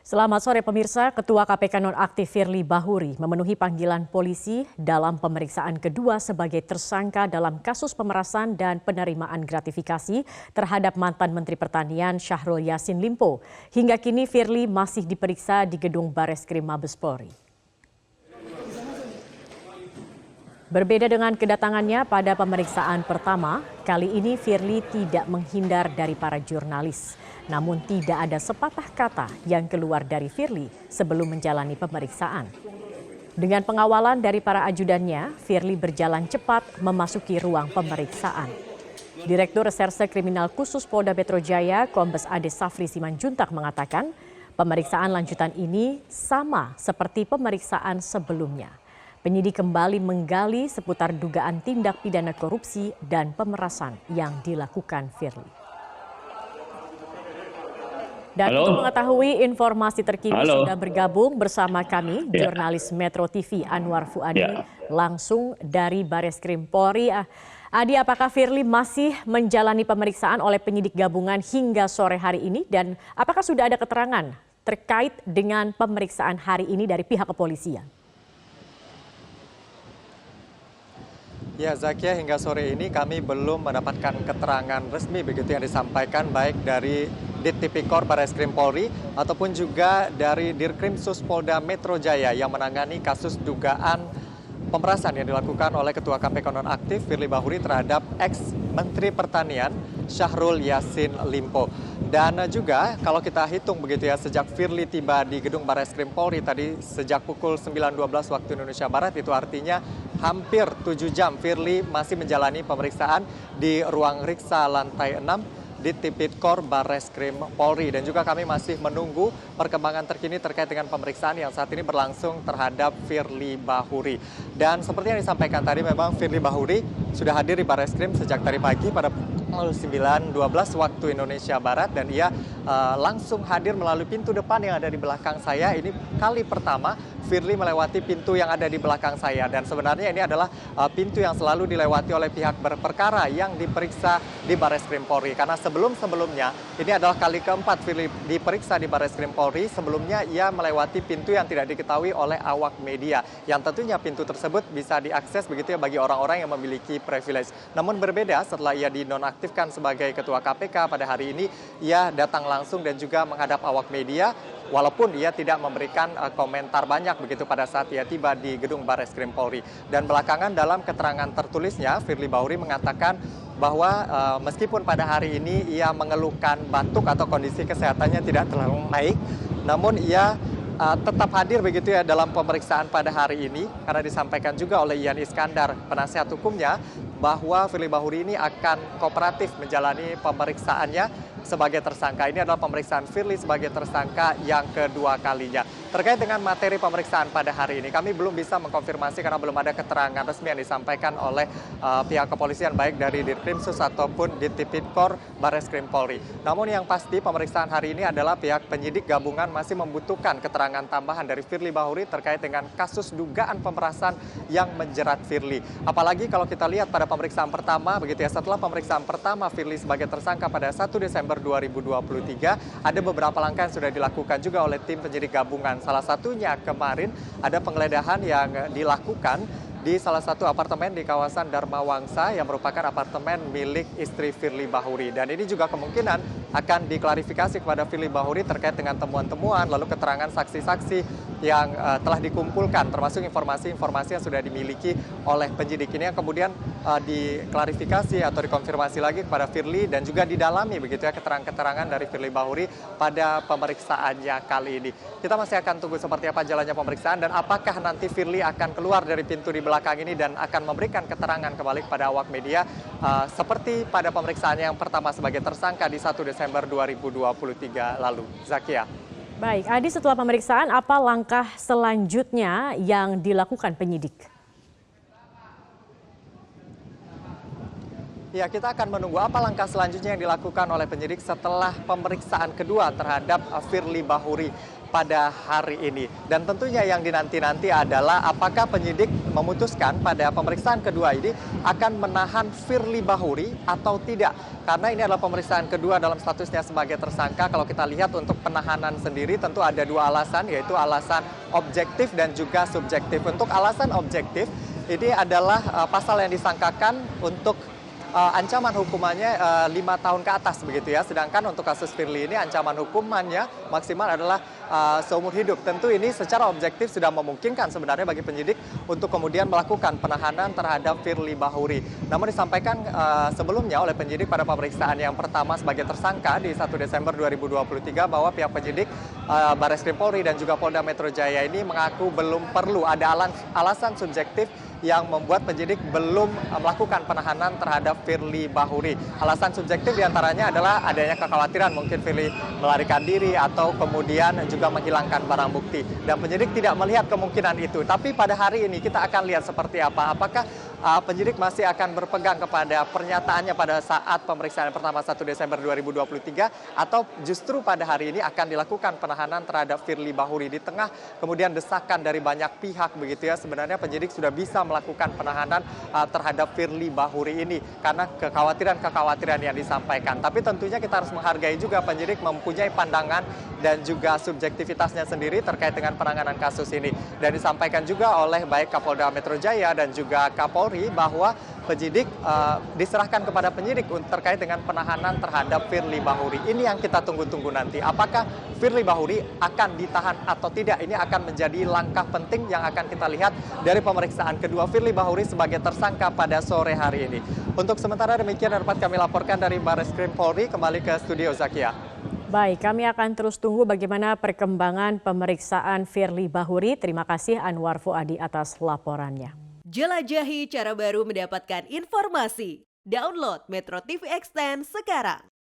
Selamat sore pemirsa, Ketua KPK Nonaktif Firly Bahuri memenuhi panggilan polisi dalam pemeriksaan kedua sebagai tersangka dalam kasus pemerasan dan penerimaan gratifikasi terhadap mantan Menteri Pertanian Syahrul Yassin Limpo. Hingga kini Firly masih diperiksa di gedung Bareskrim Mabes Polri. Berbeda dengan kedatangannya pada pemeriksaan pertama, kali ini Firly tidak menghindar dari para jurnalis. Namun tidak ada sepatah kata yang keluar dari Firly sebelum menjalani pemeriksaan. Dengan pengawalan dari para ajudannya, Firly berjalan cepat memasuki ruang pemeriksaan. Direktur Reserse Kriminal Khusus Polda Metro Jaya, Kombes Ade Safri Simanjuntak mengatakan, pemeriksaan lanjutan ini sama seperti pemeriksaan sebelumnya. Penyidik kembali menggali seputar dugaan tindak pidana korupsi dan pemerasan yang dilakukan Firly. Dan untuk mengetahui informasi terkini sudah bergabung bersama kami jurnalis Metro TV Anwar Fuadi langsung dari Bareskrim Polri. Adi, apakah Firly masih menjalani pemeriksaan oleh penyidik gabungan hingga sore hari ini dan apakah sudah ada keterangan terkait dengan pemeriksaan hari ini dari pihak kepolisian? Ya, Zakia, hingga sore ini kami belum mendapatkan keterangan resmi begitu yang disampaikan baik dari Dit Tipikor Bareskrim Polri ataupun juga dari Dirkrimsus Polda Metro Jaya yang menangani kasus dugaan pemerasan yang dilakukan oleh Ketua KPK Nonaktif Firly Bahuri terhadap ex-Menteri Pertanian Syahrul Yassin Limpo. Dan juga kalau kita hitung begitu ya, sejak Firly tiba di gedung Bareskrim Polri tadi sejak pukul 9.12 waktu Indonesia Barat, itu artinya hampir 7 jam Firly masih menjalani pemeriksaan di ruang riksa lantai 6 di Tipikor Bareskrim Polri. Dan juga kami masih menunggu perkembangan terkini terkait dengan pemeriksaan yang saat ini berlangsung terhadap Firly Bahuri. Dan seperti yang disampaikan tadi, memang Firly Bahuri sudah hadir di Bareskrim sejak tadi pagi pada pukul 9.12 waktu Indonesia Barat, dan ia langsung hadir melalui pintu depan yang ada di belakang saya. Ini kali pertama Firly melewati pintu yang ada di belakang saya, dan sebenarnya ini adalah pintu yang selalu dilewati oleh pihak berperkara yang diperiksa di Bareskrim Polri. Karena sebelum-sebelumnya ini adalah kali keempat Firly diperiksa di Bareskrim Polri. Sebelumnya ia melewati pintu yang tidak diketahui oleh awak media, yang tentunya pintu tersebut bisa diakses begitu ya bagi orang-orang yang memiliki privilege. Namun berbeda setelah ia dinonaktifkan sebagai Ketua KPK pada hari ini, ia datang langsung dan juga menghadap awak media. Walaupun ia tidak memberikan komentar banyak begitu pada saat ia tiba di gedung Bareskrim Polri. Dan belakangan dalam keterangan tertulisnya, Firly Bahuri mengatakan bahwa meskipun pada hari ini ia mengeluhkan batuk atau kondisi kesehatannya tidak terlalu baik, namun ia tetap hadir begitu ya dalam pemeriksaan pada hari ini, karena disampaikan juga oleh Ian Iskandar, penasihat hukumnya, bahwa Firly Bahuri ini akan kooperatif menjalani pemeriksaannya sebagai tersangka. Ini adalah pemeriksaan Firly sebagai tersangka yang kedua kalinya. Terkait dengan materi pemeriksaan pada hari ini, kami belum bisa mengkonfirmasi karena belum ada keterangan resmi yang disampaikan oleh pihak kepolisian baik dari Dirkrimsus ataupun di Tipikor Bareskrim Polri. Namun yang pasti pemeriksaan hari ini adalah pihak penyidik gabungan masih membutuhkan keterangan tambahan dari Firly Bahuri terkait dengan kasus dugaan pemerasan yang menjerat Firly. Apalagi kalau kita lihat pada pemeriksaan pertama begitu ya, setelah pemeriksaan pertama Firly sebagai tersangka pada 1 Desember 2023, ada beberapa langkah yang sudah dilakukan juga oleh tim penyidik gabungan. Salah satunya kemarin ada penggeledahan yang dilakukan di salah satu apartemen di kawasan Dharma Wangsa yang merupakan apartemen milik istri Firly Bahuri. Dan ini juga kemungkinan akan diklarifikasi kepada Firly Bahuri terkait dengan temuan-temuan lalu keterangan saksi-saksi yang telah dikumpulkan, termasuk informasi-informasi yang sudah dimiliki oleh penyidik ini yang kemudian diklarifikasi atau dikonfirmasi lagi kepada Firly dan juga didalami begitu ya keterangan-keterangan dari Firly Bahuri pada pemeriksaannya kali ini. Kita masih akan tunggu seperti apa jalannya pemeriksaan dan apakah nanti Firly akan keluar dari pintu di belakang ini dan akan memberikan keterangan kembali kepada awak media seperti pada pemeriksaan yang pertama sebagai tersangka di 1 Desember 2023 lalu. Zakia. Baik, Adi, setelah pemeriksaan apa langkah selanjutnya yang dilakukan penyidik? Ya, kita akan menunggu apa langkah selanjutnya yang dilakukan oleh penyidik setelah pemeriksaan kedua terhadap Firly Bahuri pada hari ini. Dan tentunya yang dinanti-nanti adalah apakah penyidik memutuskan pada pemeriksaan kedua ini akan menahan Firly Bahuri atau tidak. Karena ini adalah pemeriksaan kedua dalam statusnya sebagai tersangka. Kalau kita lihat untuk penahanan sendiri tentu ada dua alasan, yaitu alasan objektif dan juga subjektif. Untuk alasan objektif, ini adalah pasal yang disangkakan untuk ancaman hukumannya 5 tahun ke atas begitu ya. Sedangkan untuk kasus Firly ini ancaman hukumannya maksimal adalah seumur hidup. Tentu ini secara objektif sudah memungkinkan sebenarnya bagi penyidik untuk kemudian melakukan penahanan terhadap Firly Bahuri. Namun disampaikan sebelumnya oleh penyidik pada pemeriksaan yang pertama sebagai tersangka di 1 Desember 2023 bahwa pihak penyidik Barreskrim Polri dan juga Polda Metro Jaya ini mengaku belum perlu ada alasan subjektif yang membuat penyidik belum melakukan penahanan terhadap Firly Bahuri. Alasan subjektif diantaranya adalah adanya kekhawatiran mungkin Firly melarikan diri atau kemudian juga menghilangkan barang bukti. Dan penyidik tidak melihat kemungkinan itu. Tapi pada hari ini kita akan lihat seperti apa. Apakah penyidik masih akan berpegang kepada pernyataannya pada saat pemeriksaan pertama 1 Desember 2023 atau justru pada hari ini akan dilakukan penahanan terhadap Firly Bahuri di tengah kemudian desakan dari banyak pihak begitu ya. Sebenarnya penyidik sudah bisa melakukan penahanan terhadap Firly Bahuri ini karena kekhawatiran yang disampaikan. Tapi tentunya kita harus menghargai juga penyidik mempunyai pandangan dan juga subjektivitasnya sendiri terkait dengan penanganan kasus ini. Dan disampaikan juga oleh baik Kapolda Metro Jaya dan juga Kapolri bahwa penyidik diserahkan kepada penyidik terkait dengan penahanan terhadap Firly Bahuri. Ini yang kita tunggu-tunggu nanti. Apakah Firly Bahuri akan ditahan atau tidak? Ini akan menjadi langkah penting yang akan kita lihat dari pemeriksaan kedua Firly Bahuri sebagai tersangka pada sore hari ini. Untuk sementara demikian dapat kami laporkan dari Barreskrim Polri. Kembali ke studio Zakia. Baik, kami akan terus tunggu bagaimana perkembangan pemeriksaan Firly Bahuri. Terima kasih Anwar Fuadi atas laporannya. Jelajahi cara baru mendapatkan informasi. Download Metro TV Extend sekarang.